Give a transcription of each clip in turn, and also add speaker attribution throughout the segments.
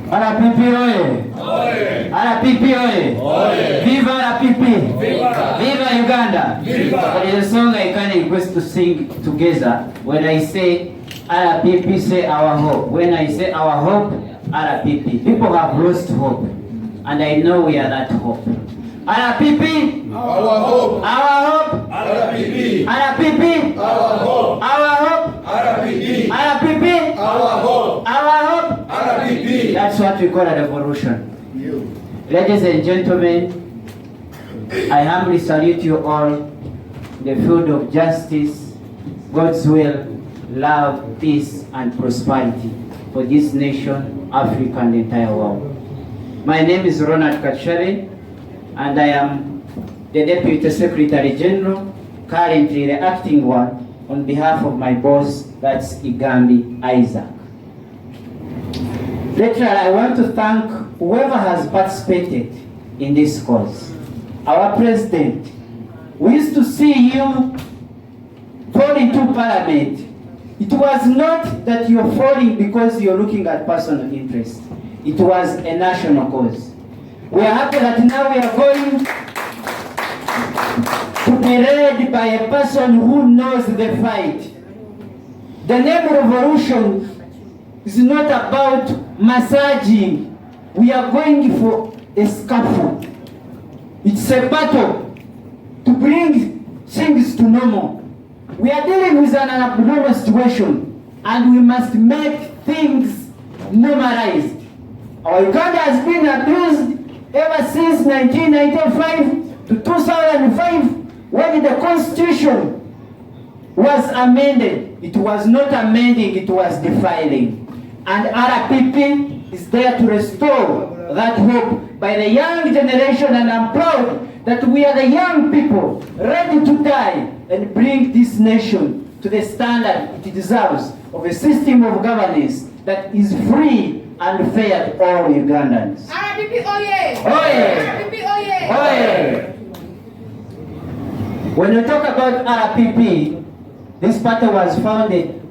Speaker 1: RPP oye! RPP oye! Viva RPP! Viva Uganda! There is a song I can request to sing together. When I say RPP, say our hope. When I say our hope, RPP. People have lost hope, and I know we are that hope. RPP!
Speaker 2: Our hope!
Speaker 1: Our hope!
Speaker 2: RPP!
Speaker 1: RPP!
Speaker 2: Our hope!
Speaker 1: Our hope!
Speaker 2: RPP!
Speaker 1: RPP!
Speaker 2: Our hope!
Speaker 1: Our hope!
Speaker 2: RPP!
Speaker 1: That's what we call a revolution. Ladies and gentlemen, I humbly salute you all in the field of justice, God's will, love, peace, and prosperity for this nation, Africa, and the entire world. My name is Ronald Kachare, and I am the Deputy Secretary General, currently the acting one, on behalf of my boss, that's Igambi Isaac. Later, I want to thank whoever has participated in this cause. Our president, we used to see you fall into parliament. It was not that you're falling because you're looking at personal interest. It was a national cause. We are happy that now we are going to be led by a person who knows the fight. The name revolution is not about massaging. We are going for a scaffold. It's a battle to bring things to normal. We are dealing with an abnormal situation, and we must make things normalized. Our Uganda has been abused ever since 1995 to 2005, when the constitution was amended. It was not amending, it was defiling. And RPP is there to restore that hope by the young generation, and I'm proud that we are the young people ready to die and bring this nation to the standard it deserves of a system of governance that is free and fair to all Ugandans.
Speaker 3: RPP oye!
Speaker 1: Oye!
Speaker 3: RPP oye!
Speaker 1: Oye! When we talk about RPP, this party was founded.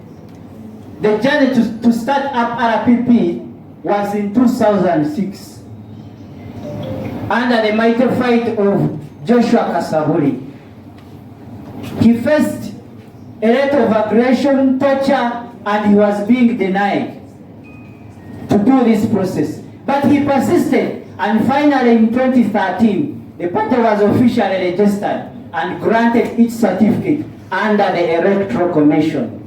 Speaker 1: The journey to start up RPP was in 2006 under the mighty fight of Joshua Kasaburi. He faced a lot of aggression, torture, and he was being denied to do this process. But he persisted, and finally in 2013, the party was officially registered and granted its certificate under the Electoral Commission.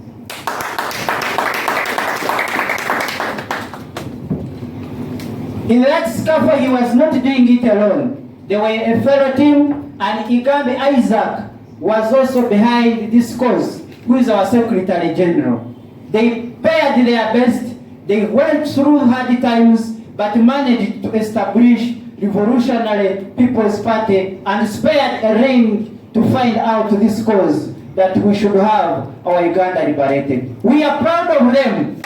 Speaker 1: In that scaffold, he was not doing it alone. There were a fellow team, and Igambi Isaac was also behind this cause, who is our Secretary General. They paired their best. They went through hard times, but managed to establish Revolutionary People's Party and spared a ring to find out this cause that we should have our Uganda liberated. We are proud of them.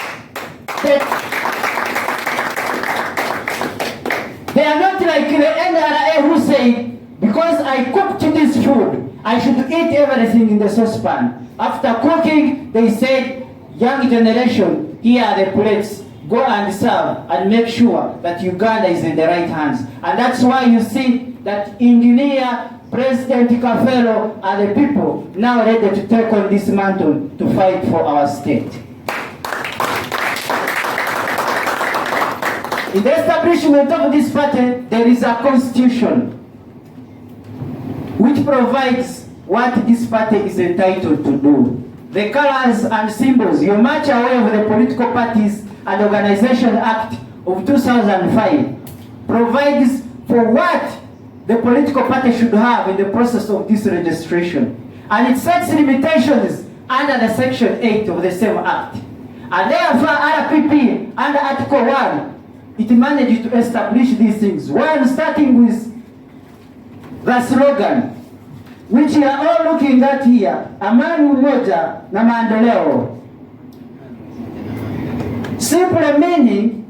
Speaker 1: They are not like the NRA who say, because I cooked this food, I should eat everything in the saucepan. After cooking, they said, young generation, here are the plates. Go and serve and make sure that Uganda is in the right hands. And that's why you see that Engineer, President Kafelo, and the people now ready to take on this mantle to fight for our state. In the establishment of this party, there is a constitution which provides what this party is entitled to do. The colors and symbols, you're much aware of the Political Parties and Organization Act of 2005, provides for what the political party should have in the process of this registration. And it sets limitations under the Section 8 of the same act. And therefore, RPP, under Article 1, it managed to establish these things. One, starting with the slogan, which you are all looking at here, amani umoja na maendeleo. Simple meaning,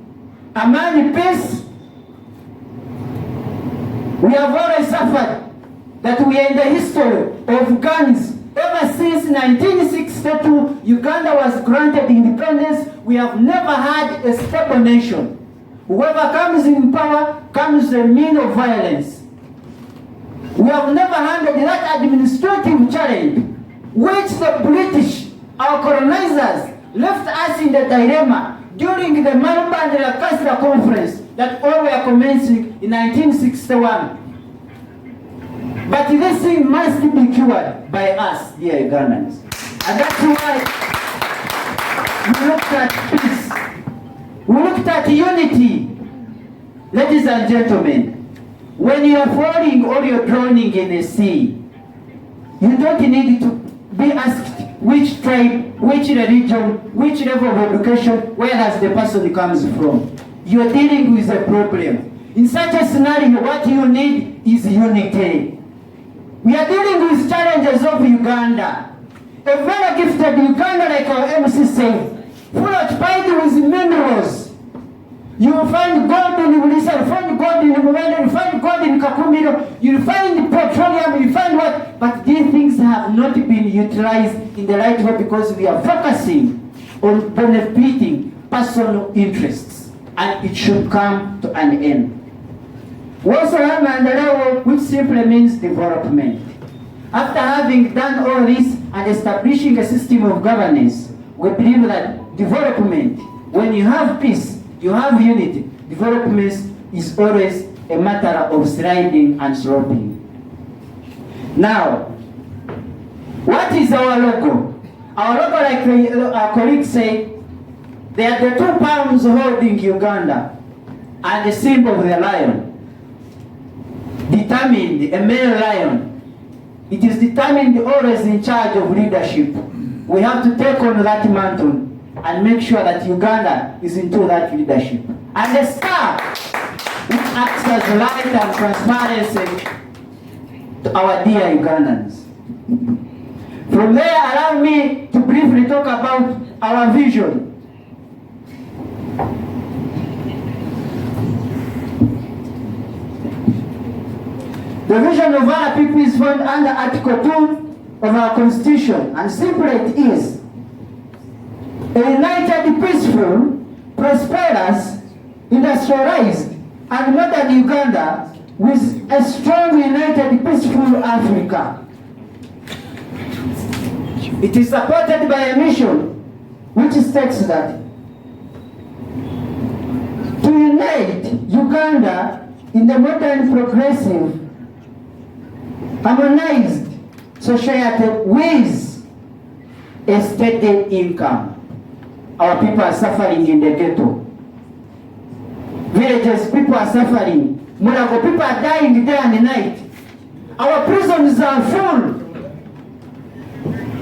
Speaker 1: amani, peace. We have always suffered that we are in the history of guns. Ever since 1962, Uganda was granted independence. We have never had a stable nation. Whoever comes in power comes a mean of violence. We have never handled that administrative challenge which the British, our colonizers, left us in the dilemma during the Malmba and La Castra conference that all were commencing in 1961. But this thing must be cured by us, dear Ugandans. And that's why we looked at peace. We looked at unity. Ladies and gentlemen, when you are falling or you're drowning in the sea, you don't need to be asked which tribe, which religion, which level of education, where does the person comes from. You're dealing with a problem. In such a scenario, what you need is unity. We are dealing with challenges of Uganda. A very gifted Uganda, like our MC said, full occupied with minerals. You will find gold in Ulisa, you find gold in Mwenda, you find gold in Kakumiro, you find petroleum, you find what? But these things have not been utilized in the right way because we are focusing on benefiting personal interests, and it should come to an end. We also have Maendeleo, which simply means development. After having done all this and establishing a system of governance, we believe that development, when you have peace, you have unity, development is always a matter of sliding and sloping. Now, what is our logo? Our logo, like our colleagues say, they are the two palms holding Uganda and the symbol of the lion. Determined, a male lion. It is determined always in charge of leadership. We have to take on that mantle and make sure that Uganda is into that leadership. And the star, which acts as light and transparency to our dear Ugandans. From there, allow me to briefly talk about our vision. The vision of RPP is found under Article 2 of our Constitution, and simply it is a united, peaceful, prosperous, industrialized, and modern Uganda with a strong, united, peaceful Africa. It is supported by a mission which states that to unite Uganda in the modern, progressive, harmonized society with a steady income. Our people are suffering in the ghetto. Villages, people are suffering. Mulago, people are dying day and night. Our prisons are full.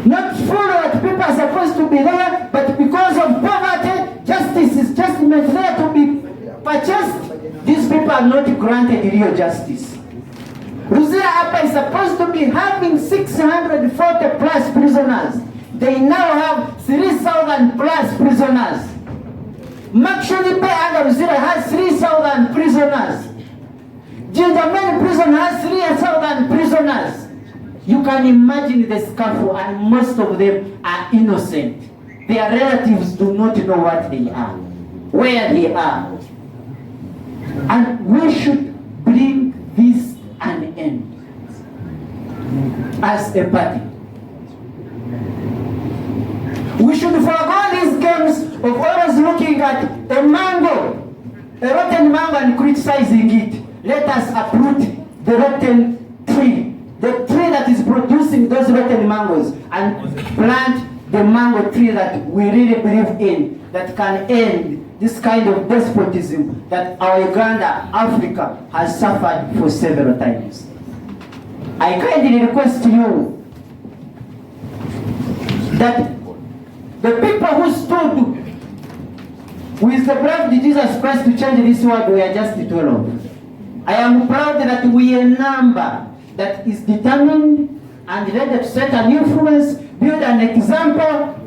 Speaker 1: Not full of people are supposed to be there, but because of poverty, justice is just meant there to be purchased. These people are not granted real justice. Ruzira Apa is supposed to be having 640 plus prisoners. They now have 3,000 plus prisoners. Makshuni Bay under Ruzira has 3,000 prisoners. Jinjaman prison has 3,000 prisoners. You can imagine the scuffle, and most of them are innocent. Their relatives do not know what they are, where they are. And we should bring this an end as a party. We should forego these games of always looking at a mango, a rotten mango, and criticizing it. Let us uproot the rotten tree, the tree that is producing those rotten mangoes, and plant the mango tree that we really believe in, that can end this kind of despotism that our Uganda, Africa, has suffered for several times. I kindly request you that the people who stood with the blood of Jesus Christ to change this world, we are just 12. I am proud that we are a number that is determined and ready to set an influence, build an example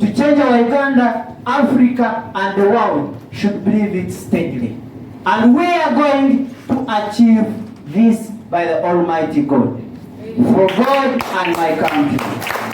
Speaker 1: to change our Uganda, Africa, and the world should believe it steadily. And we are going to achieve this by the Almighty God. For God and my country.